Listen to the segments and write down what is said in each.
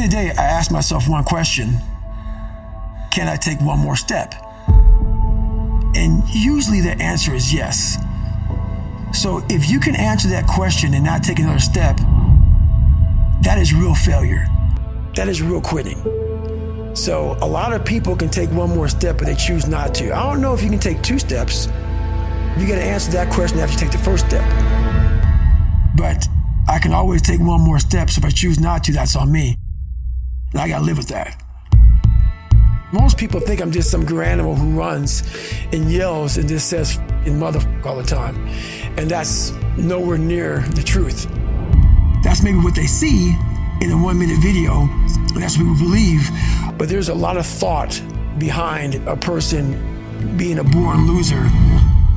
end of the day, I asked myself one question: can I take one more step? And usually the answer is yes. So if you can answer that question and not take another step, that is real failure. That is real quitting. So a lot of people can take one more step, but they choose not to. I don't know if you can take 2 steps. You got to answer that question after you take the first step. But I can always take one more step, so if I choose not to, that's on me. And I got to live with that. Most people think I'm just some animal who runs and yells and just says "f***ing motherfucker" all the time. And that's nowhere near the truth. That's maybe what they see in a 1-minute video, and that's what we believe. But there's a lot of thought behind a person being a born loser,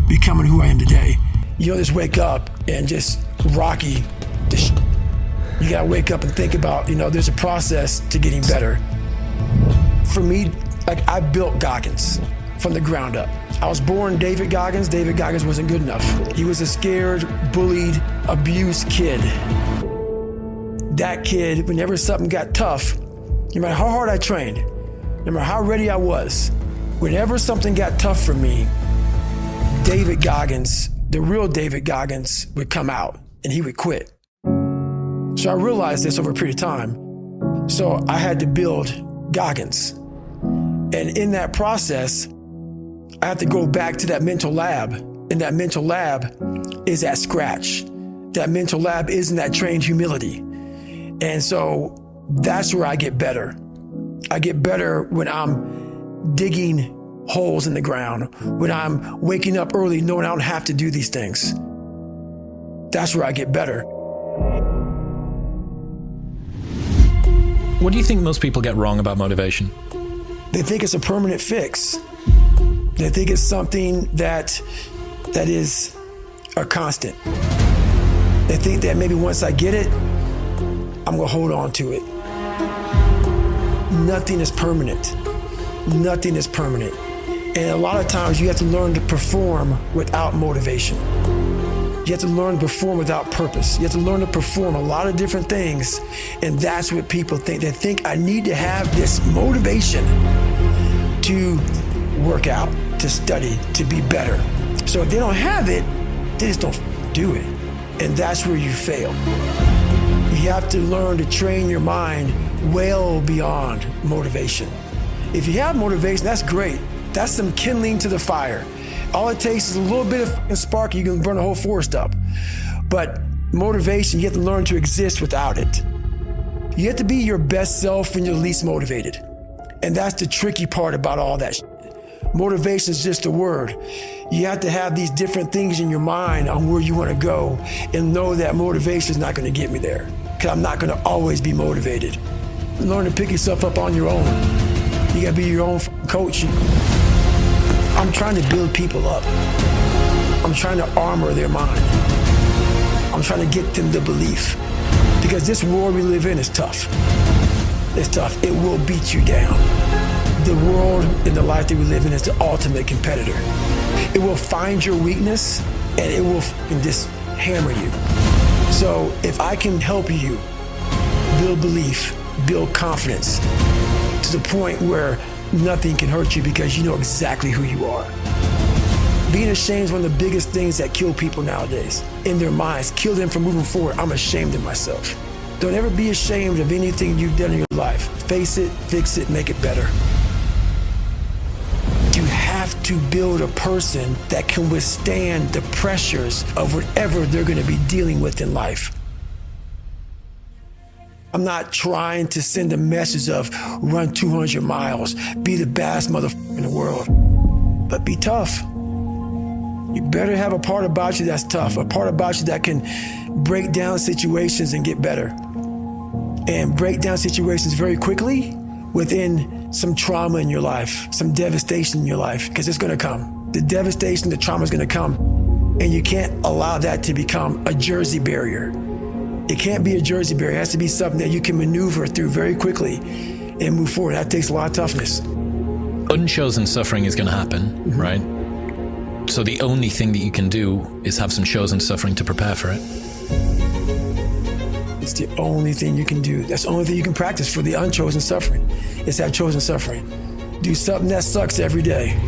becoming who I am today. You don't just wake up and just Rocky. You gotta wake up and think about, there's a process to getting better. For me, I built Goggins from the ground up. I was born David Goggins. David Goggins wasn't good enough. He was a scared, bullied, abused kid. That kid, whenever something got tough, no matter how hard I trained, no matter how ready I was, whenever something got tough for me, David Goggins, the real David Goggins, would come out and he would quit. So I realized this over a period of time. So I had to build Goggins. And in that process, I have to go back to that mental lab. And that mental lab is at scratch. That mental lab is in that trained humility. And so that's where I get better. I get better when I'm digging holes in the ground, when I'm waking up early knowing I don't have to do these things. That's where I get better. What do you think most people get wrong about motivation? They think it's a permanent fix. They think it's something that is a constant. They think that maybe once I get it, I'm gonna hold on to it. Nothing is permanent. Nothing is permanent. And a lot of times you have to learn to perform without motivation. You have to learn to perform without purpose. You have to learn to perform a lot of different things. And that's what people think. They think I need to have this motivation to work out, to study, to be better. So if they don't have it, they just don't do it. And that's where you fail. You have to learn to train your mind well beyond motivation. If you have motivation, that's great. That's some kindling to the fire. All it takes is a little bit of spark, you can burn a whole forest up. But motivation, you have to learn to exist without it. You have to be your best self when you're least motivated. And that's the tricky part about all that shit. Motivation is just a word. You have to have these different things in your mind on where you want to go and know that motivation is not going to get me there, because I'm not going to always be motivated. Learn to pick yourself up on your own. You got to be your own coach. I'm trying to build people up. I'm trying to armor their mind. I'm trying to get them the belief. Because this world we live in is tough. It's tough. It will beat you down. The world and the life that we live in is the ultimate competitor. It will find your weakness and it will just hammer you. So if I can help you build belief, build confidence to the point where nothing can hurt you because you know exactly who you are. Being ashamed is one of the biggest things that kill people nowadays. In their minds, kill them from moving forward. I'm ashamed of myself. Don't ever be ashamed of anything you've done in your life. Face it, fix it, make it better. You have to build a person that can withstand the pressures of whatever they're going to be dealing with in life. I'm not trying to send a message of run 200 miles, be the baddest motherfucker in the world, but be tough. You better have a part about you that's tough, a part about you that can break down situations and get better. And break down situations very quickly within some trauma in your life, some devastation in your life, because it's gonna come. The devastation, the trauma is gonna come. And you can't allow that to become a Jersey barrier. It can't be a Jersey barrier. It has to be something that you can maneuver through very quickly and move forward. That takes a lot of toughness. Unchosen suffering is going to happen, right? So the only thing that you can do is have some chosen suffering to prepare for it. It's the only thing you can do. That's the only thing you can practice for the unchosen suffering. It's that chosen suffering. Do something that sucks every day.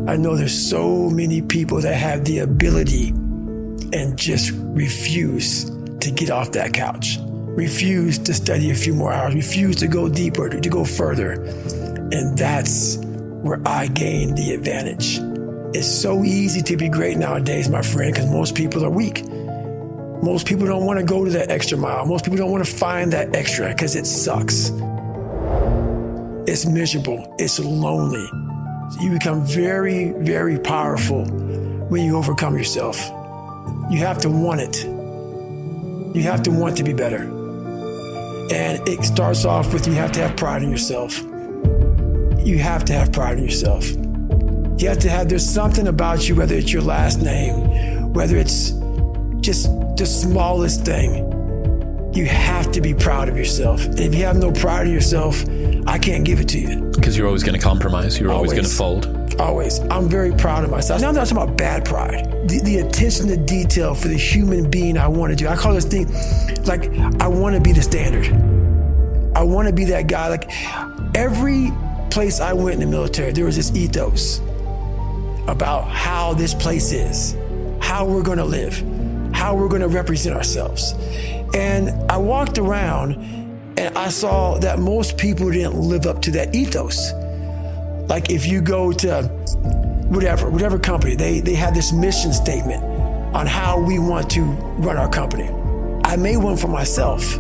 I know there's so many people that have the ability and just refuse to get off that couch, refuse to study a few more hours, refuse to go deeper, to go further. And that's where I gain the advantage. It's so easy to be great nowadays, my friend, because most people are weak. Most people don't want to go to that extra mile. Most people don't want to find that extra because it sucks. It's miserable. It's lonely. You become very, very powerful when you overcome yourself. You have to want it. You have to want to be better. And it starts off with you have to have pride in yourself. You have to have pride in yourself. You have to have, there's something about you, whether it's your last name, whether it's just the smallest thing, you have to be proud of yourself. And if you have no pride in yourself, I can't give it to you. Because you're always going to compromise. You're always going to fold. Always. I'm very proud of myself. Now I'm not talking about bad pride. The attention to detail for the human being I want to do. I call this thing, like, I want to be the standard. I want to be that guy. Like, every place I went in the military, there was this ethos about how this place is, how we're going to live, how we're going to represent ourselves. And I walked around and I saw that most people didn't live up to that ethos. Like, if you go to whatever company, they have this mission statement on how we want to run our company. I made one for myself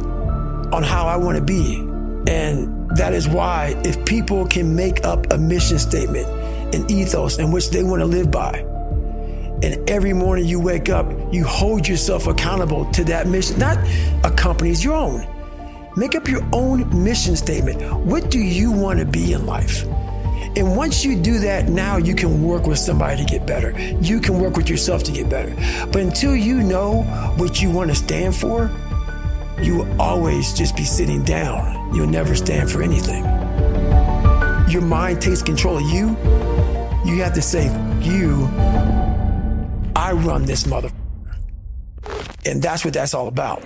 on how I want to be. And that is why, if people can make up a mission statement, an ethos in which they want to live by, and every morning you wake up, you hold yourself accountable to that mission, not a company's, your own. Make up your own mission statement. What do you want to be in life? And once you do that, now you can work with somebody to get better. You can work with yourself to get better. But until you know what you want to stand for, you will always just be sitting down. You'll never stand for anything. Your mind takes control of you. You have to say, I run this motherfucker. And that's what that's all about.